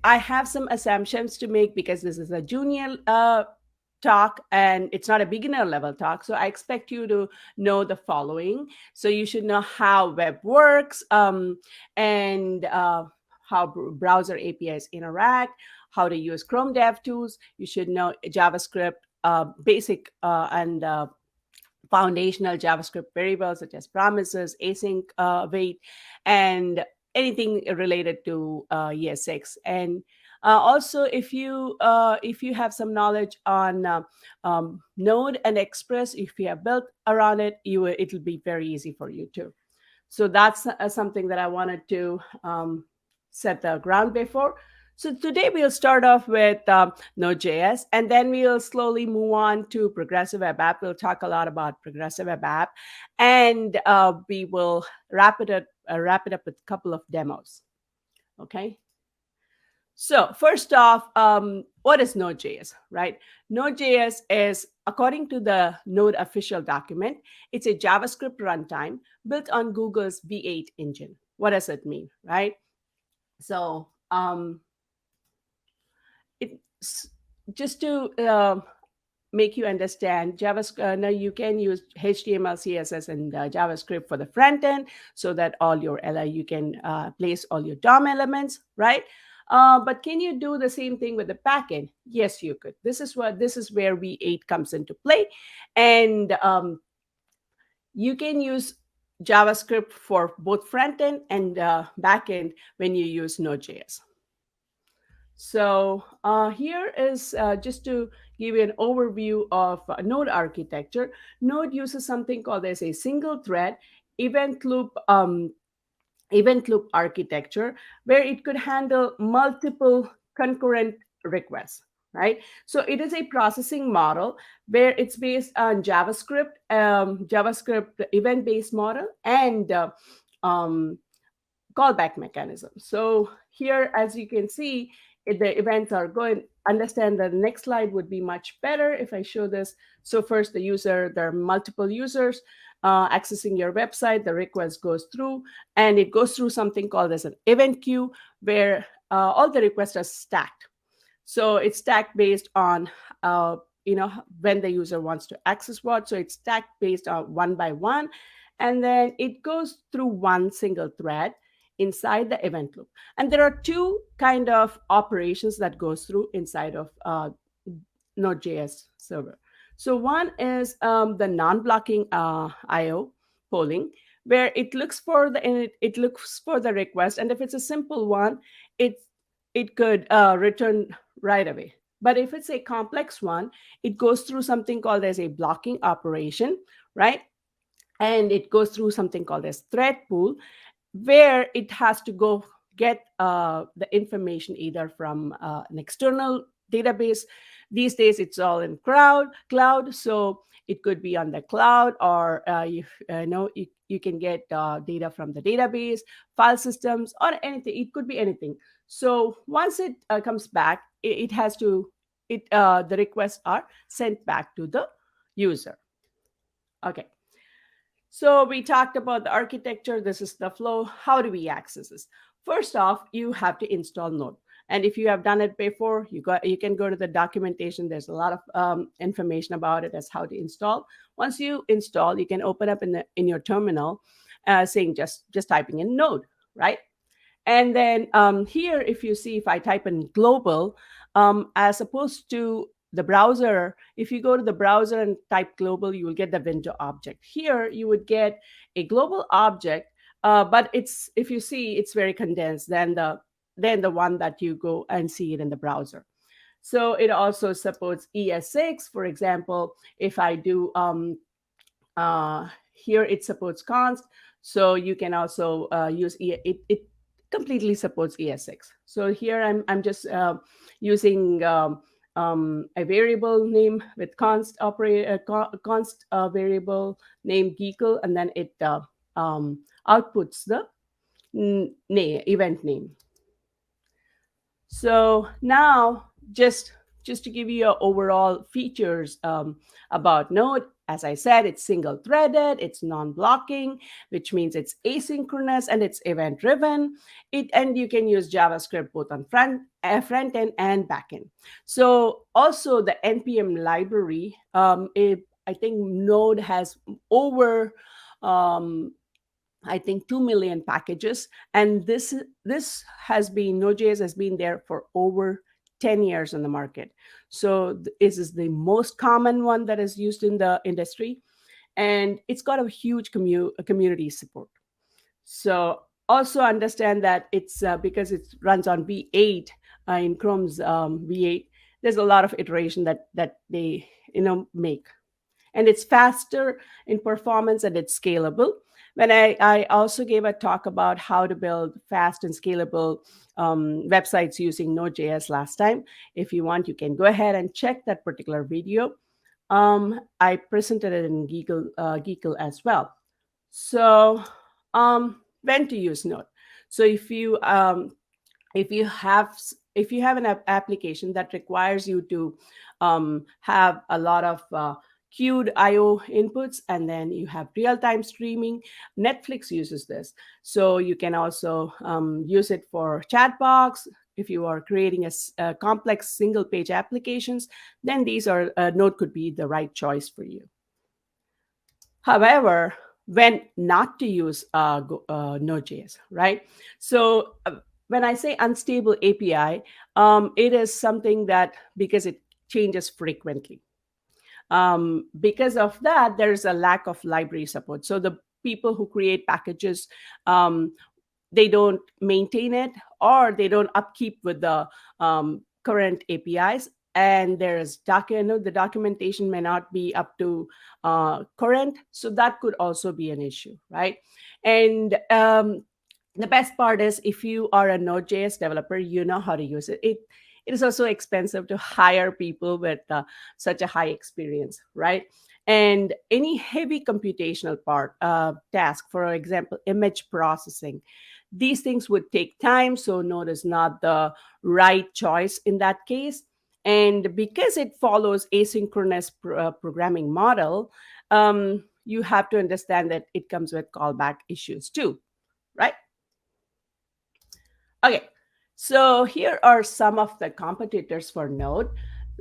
I have some assumptions to make because this is a junior talk and it's not a beginner level talk. So I expect you to know the following. So you should know how web works, and how browser APIs interact, how to use Chrome Dev Tools. You should know JavaScript, basic and foundational JavaScript variables such as promises, async wait, and anything related to ES6. And also, if you have some knowledge on Node and Express, if you have built around it, it'll be very easy for you too. So that's something that I wanted to set the ground before. So today we'll start off with Node.js, and then we'll slowly move on to progressive web app. We'll talk a lot about progressive web app, and we will wrap it up with a couple of demos. Okay. So first off, what is Node.js, right? Node.js is, according to the Node official document, it's a JavaScript runtime built on Google's V8 engine. What does it mean, right? So it's just to make you understand JavaScript. Now you can use HTML, CSS, and JavaScript for the front end, so that all your you can place all your DOM elements, right? But can you do the same thing with the backend? Yes, you could. This is where V8 comes into play, and you can use JavaScript for both front end and backend when you use Node.js. So here is just to give you an overview of Node architecture. Node uses something called as a single thread event loop architecture, where it could handle multiple concurrent requests, right? So it is a processing model where it's based on JavaScript event based model, and um, callback mechanism. So here, as you can see, the events are going. Understand the next slide would be much better if I show this. So first, there are multiple users accessing your website. The request goes through, and it goes through something called as an event queue, where all the requests are stacked. So it's stacked based on when the user wants to access what. So it's stacked based on one by one, and then it goes through one single thread inside the event loop. And there are two kind of operations that goes through inside of Node.js server. So one is the non-blocking IO polling, where it looks for the request, and if it's a simple one, it could return right away. But if it's a complex one, it goes through something called as a blocking operation, right? And it goes through something called as thread pool, where it has to go get the information either from an external database. These days it's all in cloud, so it could be on the cloud, or you can get data from the database, file systems, or anything. It could be anything. So once it comes back, it has to the requests are sent back to the user. Okay. So we talked about the architecture. This is the flow. How do we access this? First off, you have to install Node. And if you have done it before, you can go to the documentation. There's a lot of information about it as how to install. Once you install, you can open up in your terminal, saying just typing in Node, right? And then here, if I type in global, as opposed to the browser, if you go to the browser and type global, you will get the window object. Here, you would get a global object, but if you see, it's very condensed than the one that you go and see it in the browser. So it also supports ES6, for example. If I do here, it supports const, so you can also use it completely supports ES6. So here I'm just using a variable name with const variable name Geekle, and then it outputs the event name. So now just to give you overall features about Node, as I said, it's single threaded, it's non-blocking, which means it's asynchronous and it's event driven. And you can use JavaScript both on front end and back end. So also the npm library, I think Node has over I think 2 million packages, and this has been Node.js has been there for over 10 years in the market. So this is the most common one that is used in the industry, and it's got a huge community support. So also understand that it's because it runs on V8 in Chrome's V8. There's a lot of iteration that they make, and it's faster in performance and it's scalable. When I also gave a talk about how to build fast and scalable websites using Node.js last time. If you want, you can go ahead and check that particular video. I presented it in Geekle as well. So when to use Node? So if you have an application that requires you to have a lot of queued IO inputs, and then you have real-time streaming. Netflix uses this. So you can also use it for chat box. If you are creating a complex single-page applications, then Node could be the right choice for you. However, when not to use Node.js, right? So when I say unstable API, it is something that because it changes frequently. Because of that, there's a lack of library support. So the people who create packages, they don't maintain it, or they don't upkeep with the current APIs. And there's the documentation may not be up to current. So that could also be an issue, right? And the best part is if you are a Node.js developer, you know how to use it. It is also expensive to hire people with such a high experience, right? And any heavy computational task, for example, image processing, these things would take time. So Node is not the right choice in that case. And because it follows asynchronous programming model, you have to understand that it comes with callback issues too, right? Okay, so here are some of the competitors for Node: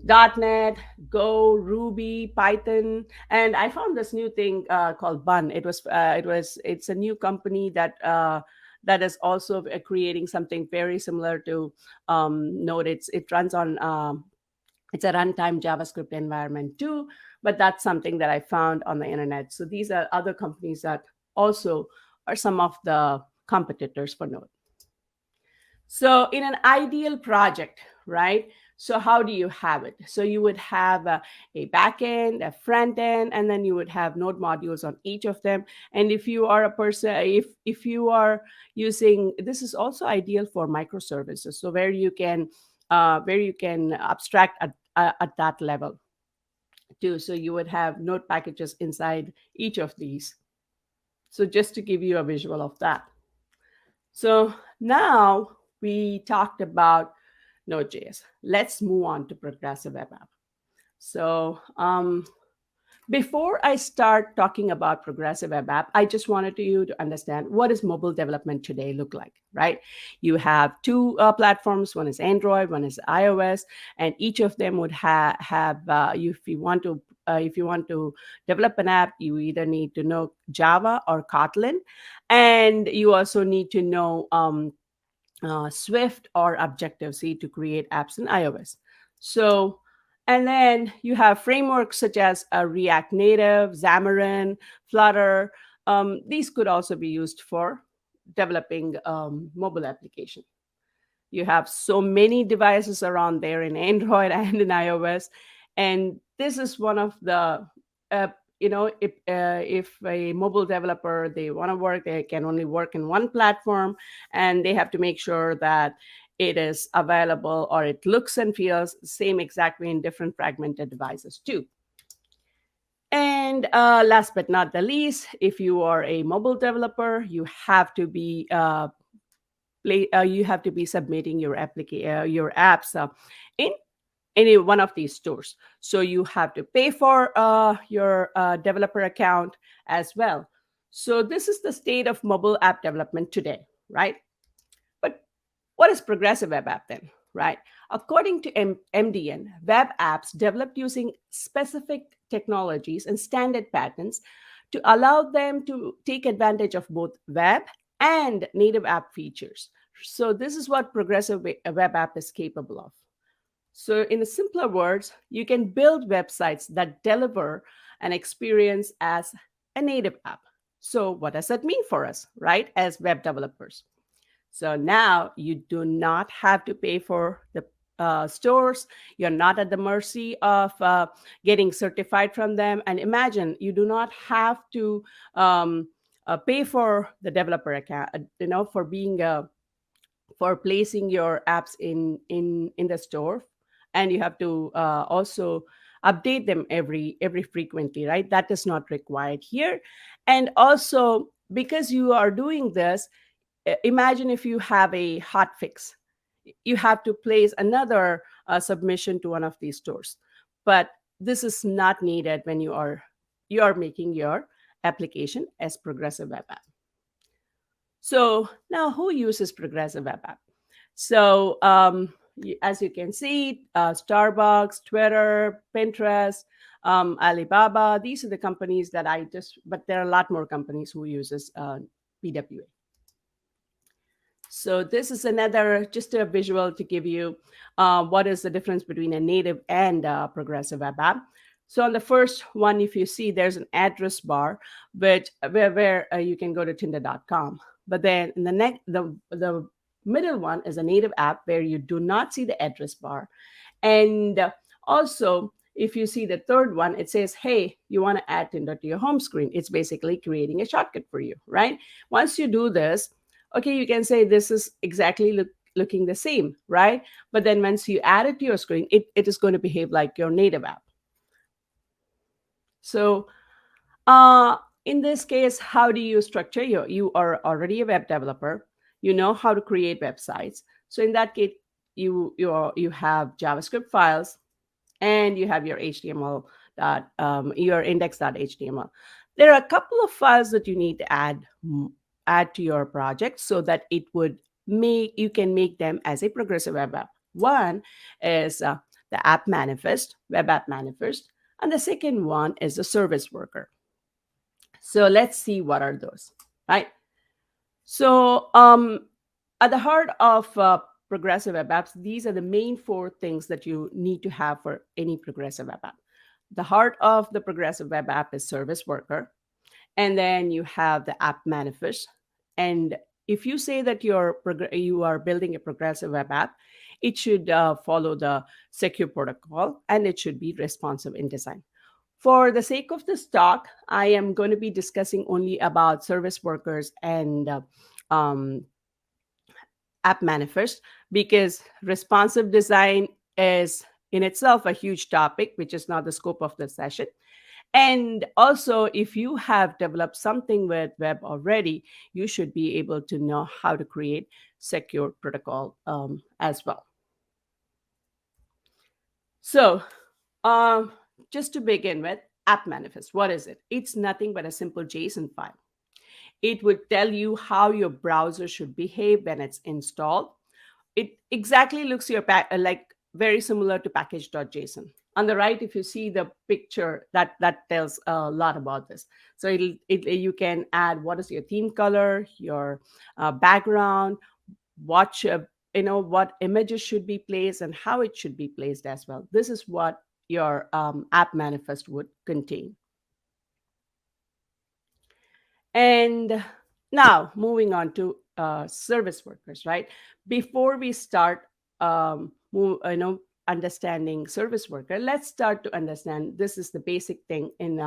.NET, Go, Ruby, Python, and I found this new thing called Bun. It's a new company that is also creating something very similar to Node. It runs on it's a runtime JavaScript environment too, but that's something that I found on the internet. So these are other companies that also are some of the competitors for Node. So in an ideal project, right? So how do you have it? So you would have a back end, a front end, and then you would have Node modules on each of them. And if you are a person, if you are using, this is also ideal for microservices. So where you can abstract at that level too. So you would have Node packages inside each of these. So just to give you a visual of that. So now we talked about Node.js. Let's move on to progressive web app. So before I start talking about progressive web app, I just wanted you to understand what does mobile development today look like, right? You have two platforms. One is Android, one is iOS, and each of them would have if you want to develop an app, you either need to know Java or Kotlin, and you also need to know Swift or Objective-C to create apps in iOS. So, and then you have frameworks such as React Native, Xamarin, Flutter. These could also be used for developing mobile application. You have so many devices around there in Android and in iOS, and this is one of the if a mobile developer, they want to work, they can only work in one platform, and they have to make sure that it is available or it looks and feels the same exactly in different fragmented devices too. And last but not the least, if you are a mobile developer, you have to be submitting your apps in any one of these stores. So you have to pay for your developer account as well. So this is the state of mobile app development today, right? But what is progressive web app then, right? According to MDN, web apps developed using specific technologies and standard patterns to allow them to take advantage of both web and native app features. So this is what progressive web app is capable of. So, in simpler words, you can build websites that deliver an experience as a native app. So, what does that mean for us, right, as web developers? So now you do not have to pay for the stores. You're not at the mercy of getting certified from them. And imagine you do not have to pay for the developer account, for being for placing your apps in the store, and you have to also update them every frequently, right? That is not required here. And also, because you are doing this, imagine if you have a hot fix, you have to place another submission to one of these stores, but this is not needed when you are making your application as progressive web app. So now, who uses progressive web app? So as you can see, Starbucks, Twitter, Pinterest, Alibaba, these are the companies that but there are a lot more companies who uses PWA. So this is another, just a visual to give you what is the difference between a native and progressive web app. So on the first one, if you see, there's an address bar, where you can go to tinder.com. But then in the middle one is a native app where you do not see the address bar. And also, if you see the third one, it says, hey, you want to add Tinder to your home screen. It's basically creating a shortcut for you, right? Once you do this, okay, you can say this is exactly looking the same, right? But then once you add it to your screen, it is going to behave like your native app. So in this case, how do you structure you are already a web developer, you know how to create websites. So in that case, you have JavaScript files, and you have your HTML your index.html. There are a couple of files that you need to add to your project so that you can make them as a progressive web app. One is the app manifest, web app manifest, and the second one is the service worker. So let's see what are those, right? So at the heart of progressive web apps, these are the main four things that you need to have for any progressive web app. The heart of the progressive web app is service worker, and then you have the app manifest. And if you say that you are building a progressive web app, it should follow the secure protocol, and it should be responsive in design. For the sake of this talk, I am going to be discussing only about service workers and um, app manifest, because responsive design is in itself a huge topic, which is not the scope of the session. And also, if you have developed something with web already, you should be able to know how to create secure protocol as well. So, um, just to begin with, app manifest, what is it? It's nothing but a simple JSON file. It would tell you how your browser should behave when it's installed. It exactly looks like very similar to package.json. On the right, if you see the picture, that tells a lot about this. So you can add what is your theme color, your background, what what images should be placed, and how it should be placed as well. This is what your app manifest would contain. And now moving on to service workers, right? Before we start, understanding service worker, let's start to understand this is the basic thing in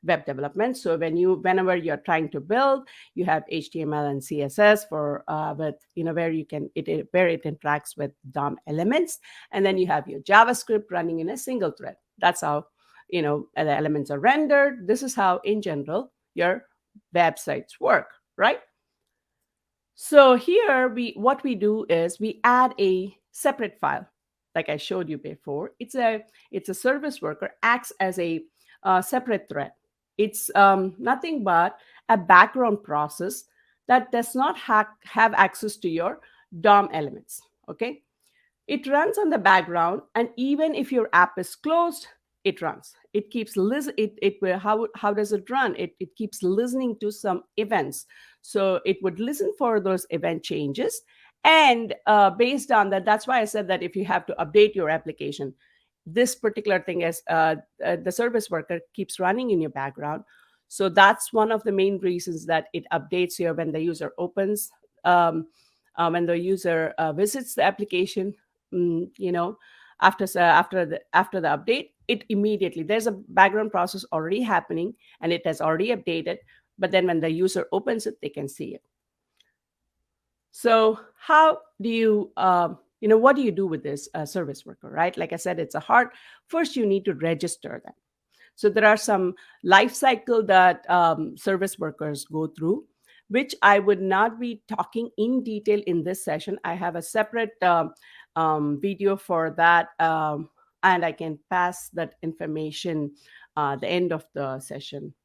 web development. So whenever you're trying to build, you have HTML and CSS for where it interacts with DOM elements, and then you have your JavaScript running in a single thread. That's how the elements are rendered. This is how, in general, your websites work, right? So here what we do is we add a separate file. like I showed you before, it's a service worker, acts as a separate thread. It's nothing but a background process that does not have access to your DOM elements. Okay, it runs on the background, and even if your app is closed, it runs. It keeps listen. It will how does it run? It keeps listening to some events. So it would listen for those event changes, and based on that, that's why I said that if you have to update your application, this particular thing is the service worker keeps running in your background. So that's one of the main reasons that it updates here when the user opens, when the user visits the application. You know, after the update, it immediately, there's a background process already happening and it has already updated, but then when the user opens it, they can see it. So how do you what do you do with this service worker, right? Like I said, it's a hard. First you need to register them. So there are some life cycle that service workers go through, which I would not be talking in detail in this session. I have a separate video for that, and I can pass that information the end of the session.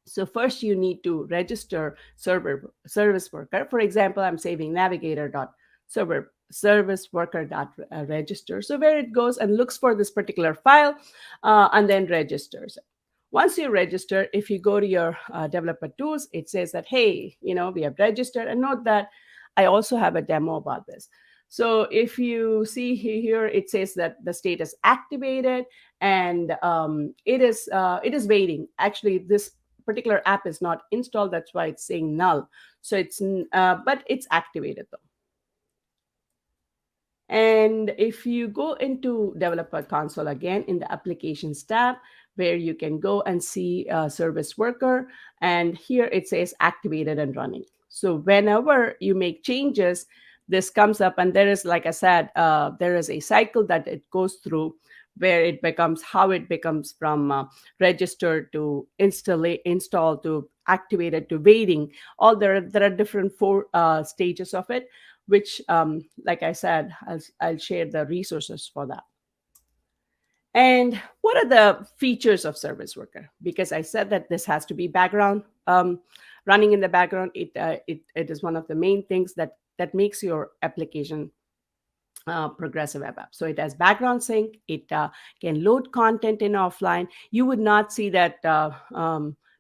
So first you need to register service worker. For example, I'm saving navigator.server service worker.register. So where it goes and looks for this particular file and then registers it. Once you register, if you go to your developer tools, it says that, hey, we have registered. And note that I also have a demo about this. So if you see here, it says that the state is activated, and it is waiting. Actually, this particular app is not installed. That's why it's saying null. So but it's activated though. And if you go into developer console again in the applications tab, where you can go and see service worker, and here it says activated and running. So whenever you make changes, this comes up, and there is, like I said, there is a cycle that it goes through, where it becomes from registered to install to activated to waiting. All there are different four stages of it, which like I said, I'll share the resources for that. And what are the features of service worker? Because I said that this has to be background running in the background. It is one of the main things that makes your application progressive web app. So it has background sync. It can load content in offline. You would not see that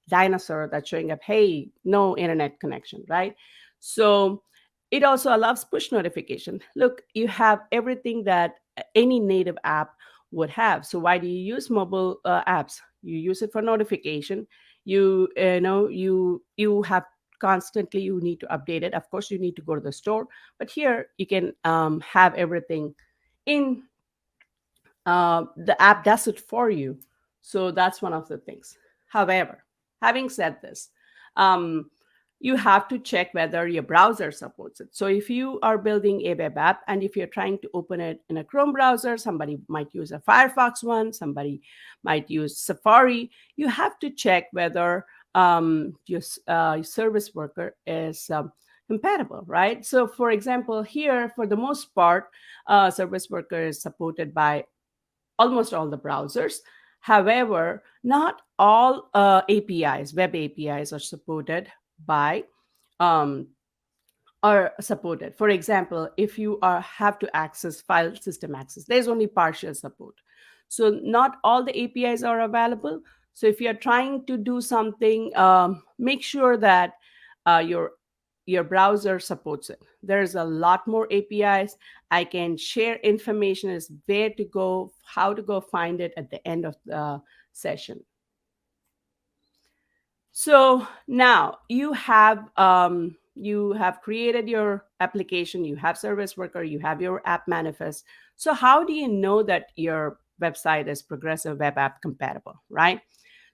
dinosaur that's showing up, hey, no internet connection, right? So it also allows push notification. Look, you have everything that any native app would have. So why do you use mobile apps? You use it for notification. You have constantly, you need to update it. Of course, you need to go to the store, but here you can have everything in the app does it for you. So that's one of the things. However, having said this, you have to check whether your browser supports it. So if you are building a web app and if you're trying to open it in a Chrome browser, somebody might use a Firefox one, somebody might use Safari, you have to check whether your service worker is compatible, right? So for example, here, for the most part, service worker is supported by almost all the browsers. However, not all web APIs are supported by are supported. For example, if you have to access file system access, there's only partial support. So not all the APIs are available. So if you're trying to do something, make sure that your browser supports it. There's a lot more APIs. I can share information as where to go, how to go find it at the end of the session. So now you have created your application, you have service worker, you have your app manifest. So how do you know that your website is progressive web app compatible, right?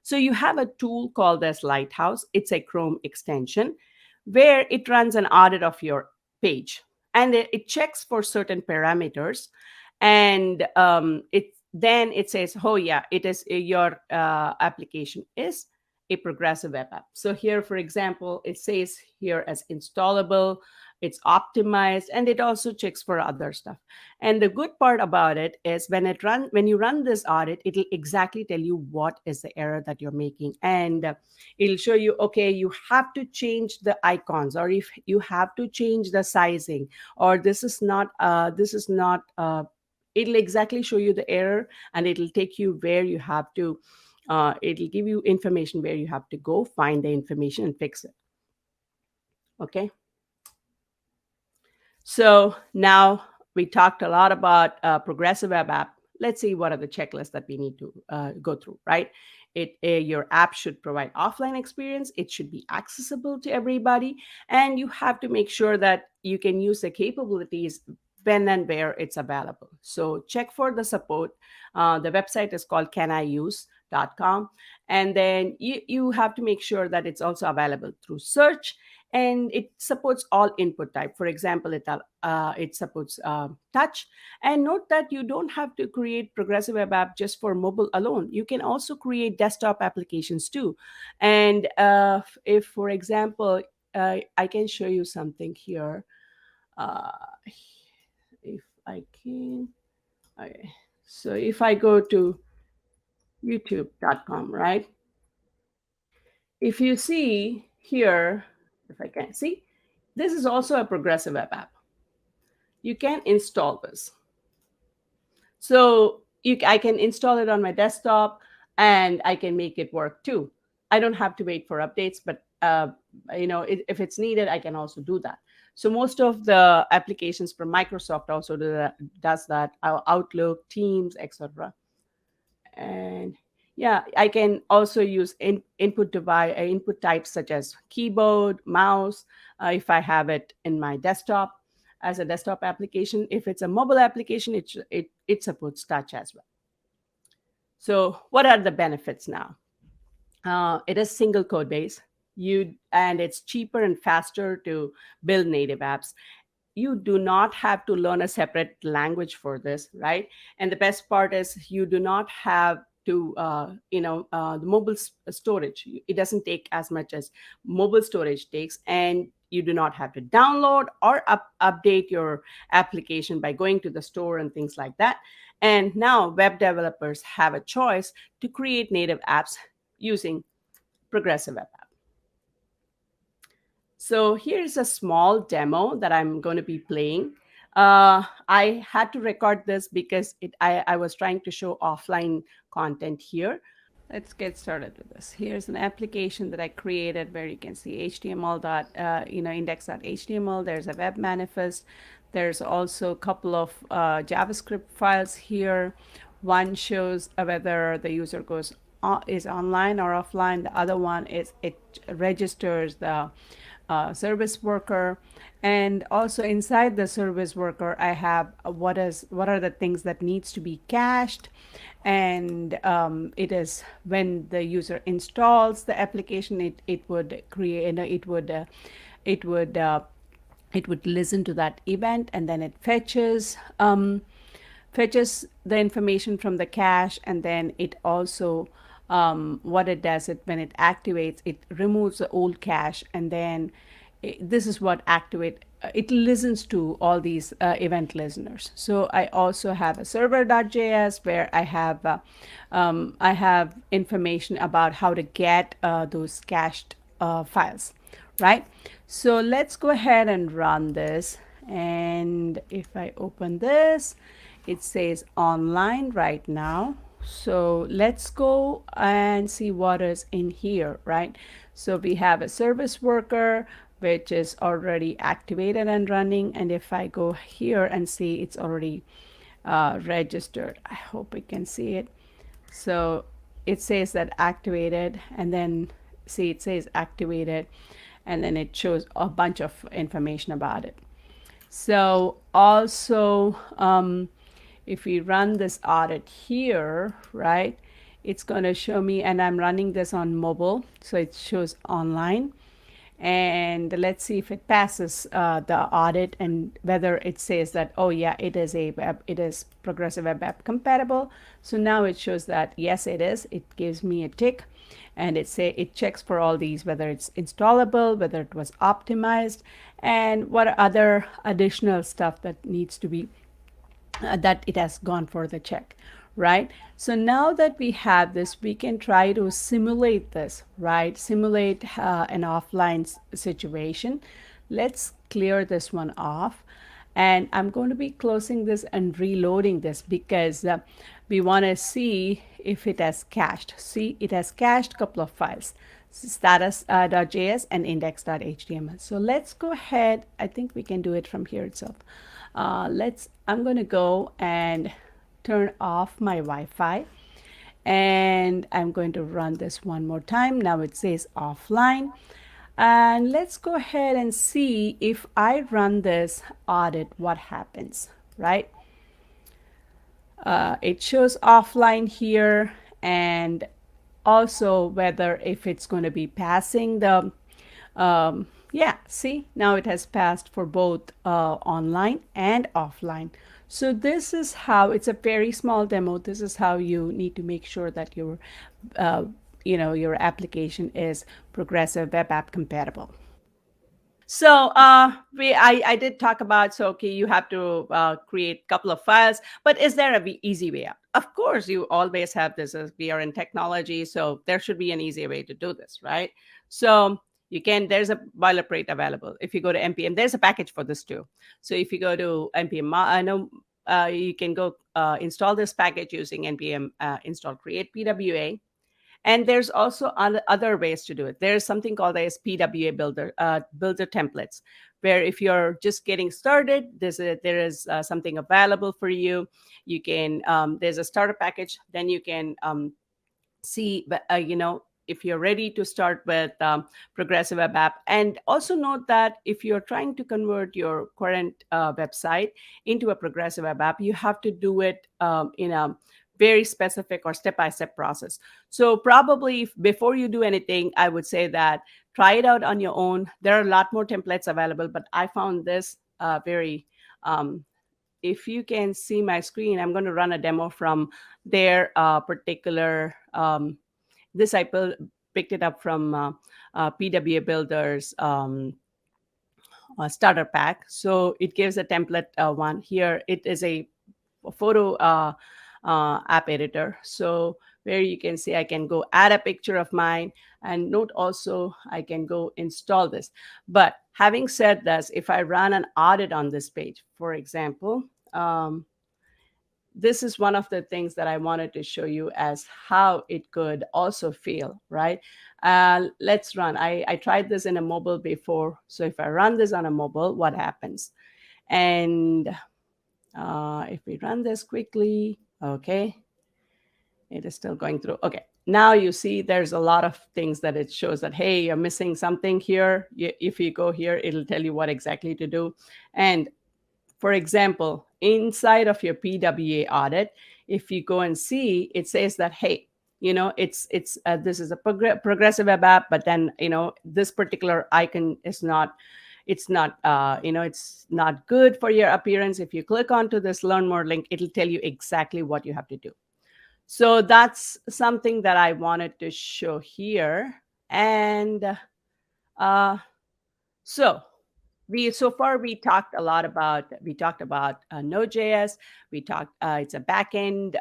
So you have a tool called as Lighthouse. It's a Chrome extension where it runs an audit of your page, and it checks for certain parameters, and then it says, oh yeah, it is your application is a progressive web app. So here, for example, it says here as installable, it's optimized, and it also checks for other stuff. And the good part about it is when you run this audit, it'll exactly tell you what is the error that you're making, and it'll show you, okay, you have to change the icons, or if you have to change the sizing, or this is not it'll exactly show you the error, and it'll take you where you have to it'll give you information where you have to go find the information and fix it. Okay, so now we talked a lot about progressive web app. Let's see what are the checklists that we need to go through, right? Your app should provide offline experience. It should be accessible to everybody, and you have to make sure that you can use the capabilities when and where it's available. So check for the support. The website is called caniuse.com, and then you have to make sure that it's also available through search, and it supports all input type. For example, it supports touch. And note that you don't have to create progressive web app just for mobile alone. You can also create desktop applications too. And if, for example, I can show you something here. Uh, if I can, okay. So if I go to youtube.com, right? If you see here, if I can see, this is also a progressive web app. You can install this. So I can install it on my desktop, and I can make it work too. I don't have to wait for updates, but if it's needed, I can also do that. So most of the applications from Microsoft also does that. Outlook, Teams, etc. And yeah, I can also use input types such as keyboard, mouse, if I have it in my desktop as a desktop application. If it's a mobile application, it supports touch as well. So what are the benefits now? It is single code base, and it's cheaper and faster to build native apps. You do not have to learn a separate language for this, right? And the best part is you do not have to the storage. It doesn't take as much as mobile storage takes, and you do not have to download or update your application by going to the store and things like that. And now web developers have a choice to create native apps using progressive web app. So here's a small demo that I'm going to be playing. I had to record this because I was trying to show offline content here. Let's get started with this. Here's an application that I created where you can see index.html. There's a web manifest. There's also a couple of JavaScript files here. One shows whether the user is online or offline. The other one is it registers the service worker, and also inside the service worker I have what are the things that needs to be cached, and it is when the user installs the application, it would create it would listen to that event, and then it fetches the information from the cache, and then it also what it does, when it activates, it removes the old cache, and then this is what it listens to all these event listeners. So I also have a server.js where I have information about how to get those cached files, right? So let's go ahead and run this. And if I open this, it says online right now. So let's go and see what is in here, right? So we have a service worker, which is already activated and running. And if I go here and see, it's already registered. I hope we can see it. So it says that activated, and then see, it says activated, and then it shows a bunch of information about it. So also, if we run this audit here, right, it's going to show me, and I'm running this on mobile, so it shows online. and let's see if it passes the audit, and whether it says that, oh yeah, it is progressive web app compatible. So now it shows that yes, it is. It gives me a tick, and it checks for all these, whether it's installable, whether it was optimized, and what other additional stuff that needs to be that it has gone for the check, right? So now that we have this, we can try to simulate this, right? Simulate an offline situation. Let's clear this one off. And I'm going to be closing this and reloading this because we want to see if it has cached. See, it has cached a couple of files, status.js and index.html. So let's go ahead. I think we can do it from here itself. I'm going to go and turn off my Wi-Fi, and I'm going to run this one more time. Now it says offline. And let's go ahead and see if I run this audit, what happens, right? It shows offline here, and also whether if it's going to be passing the, yeah, see, now it has passed for both online and offline. So this is how, it's a very small demo. This is how you need to make sure that uh, your application is progressive web app compatible. So I did talk about, so okay, you have to create a couple of files, but is there a easy way out? Of course, you always have this, as we are in technology, so there should be an easy way to do this, right? So there's a boilerplate available. If you go to npm, there's a package for this too. So if you go to npm, I know you can go install this package using npm install create PWA. And there's also other ways to do it. There's something called as PWA builder templates, where if you're just getting started, there is something available for you. You can there's a starter package. Then you can see, if you're ready to start with progressive web app. And also note that if you're trying to convert your current website into a progressive web app, you have to do it in a very specific or step-by-step process. So probably before you do anything, I would say that try it out on your own. There are a lot more templates available, but I found this very if you can see my screen, I'm going to run a demo from their particular this I picked it up from PWA Builder's starter pack. So it gives a template one here. It is a photo app editor. So where you can see I can go add a picture of mine, and note also I can go install this. But having said this, if I run an audit on this page, for example, this is one of the things that I wanted to show you as how it could also feel, right? Let's run. I tried this in a mobile before. So if I run this on a mobile, what happens? And if we run this quickly, okay, it is still going through. Okay, now you see there's a lot of things that it shows that, hey, you're missing something here. If you go here, it'll tell you what exactly to do. And for example, inside of your PWA audit, if you go and see, it says that, hey, it's this is a progressive web app, but then this particular icon is not, it's not it's not good for your appearance. If you click onto this learn more link, it'll tell you exactly what you have to do. So that's something that I wanted to show here. And so so far we talked about Node.js. We talked it's a backend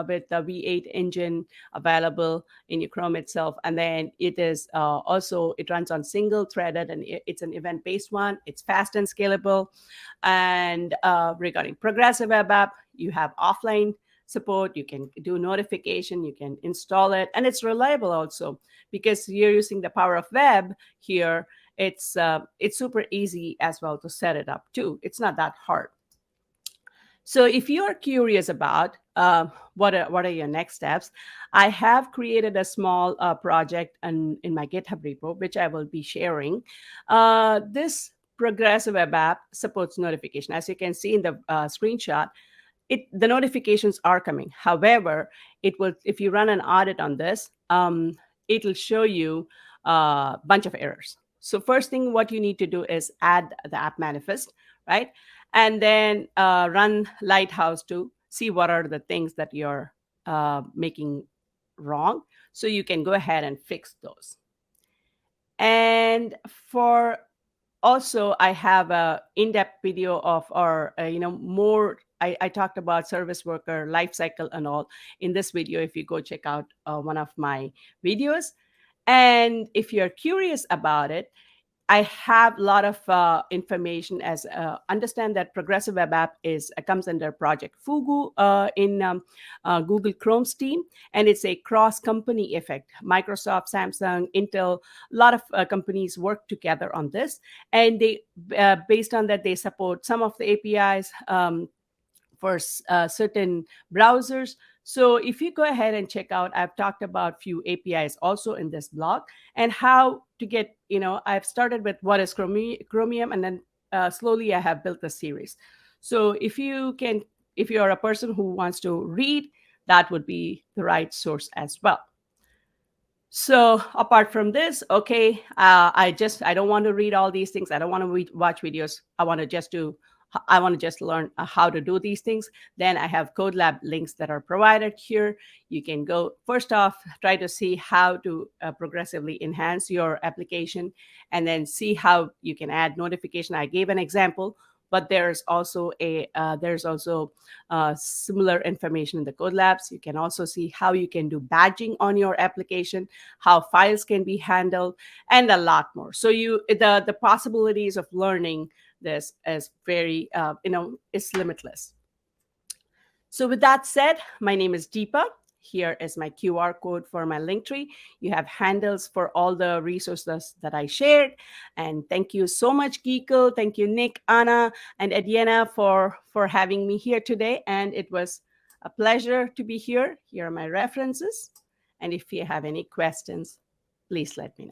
with the V8 engine available in your Chrome itself, and then it is also, it runs on single threaded, and it's an event based one. It's fast and scalable. And regarding progressive web app, you have offline support. You can do notification. You can install it, and it's reliable also because you're using the power of web here. It's super easy as well to set it up too. It's not that hard. So if you are curious about what are your next steps, I have created a small project in my GitHub repo, which I will be sharing. This progressive web app supports notification. As you can see in the screenshot, the notifications are coming. However, if you run an audit on this, it'll show you a bunch of errors. So first thing what you need to do is add the app manifest, right? And then run Lighthouse to see what are the things that you're making wrong. So you can go ahead and fix those. And for also, I have a in-depth video of our, more. I talked about service worker life cycle and all in this video. If you go check out one of my videos, and if you're curious about it, I have a lot of information as understand that progressive web app is comes under Project Fugu in Google Chrome's team, and it's a cross company effect. Microsoft, Samsung, Intel, a lot of companies work together on this, and they based on that they support some of the APIs. For certain browsers. So if you go ahead and check out, I've talked about few APIs also in this blog, and how to get, I've started with what is Chromium, and then slowly I have built a series. So if you are a person who wants to read, that would be the right source as well. So apart from this, okay, I don't want to read all these things. I don't want to watch videos. I want to just learn how to do these things. Then I have code lab links that are provided here. You can go first off, try to see how to progressively enhance your application, and then see how you can add notification. I gave an example, but there's also similar information in the code labs. You can also see how you can do badging on your application, how files can be handled, and a lot more. So the possibilities of learning this is very is limitless. So with that said, my name is Deepa. Here is my QR code for my link tree. You have handles for all the resources that I shared. And thank you so much, Geeko. Thank you, Nick, Anna, and Ediana for having me here today. And it was a pleasure to be here. Here are my references. And if you have any questions, please let me know.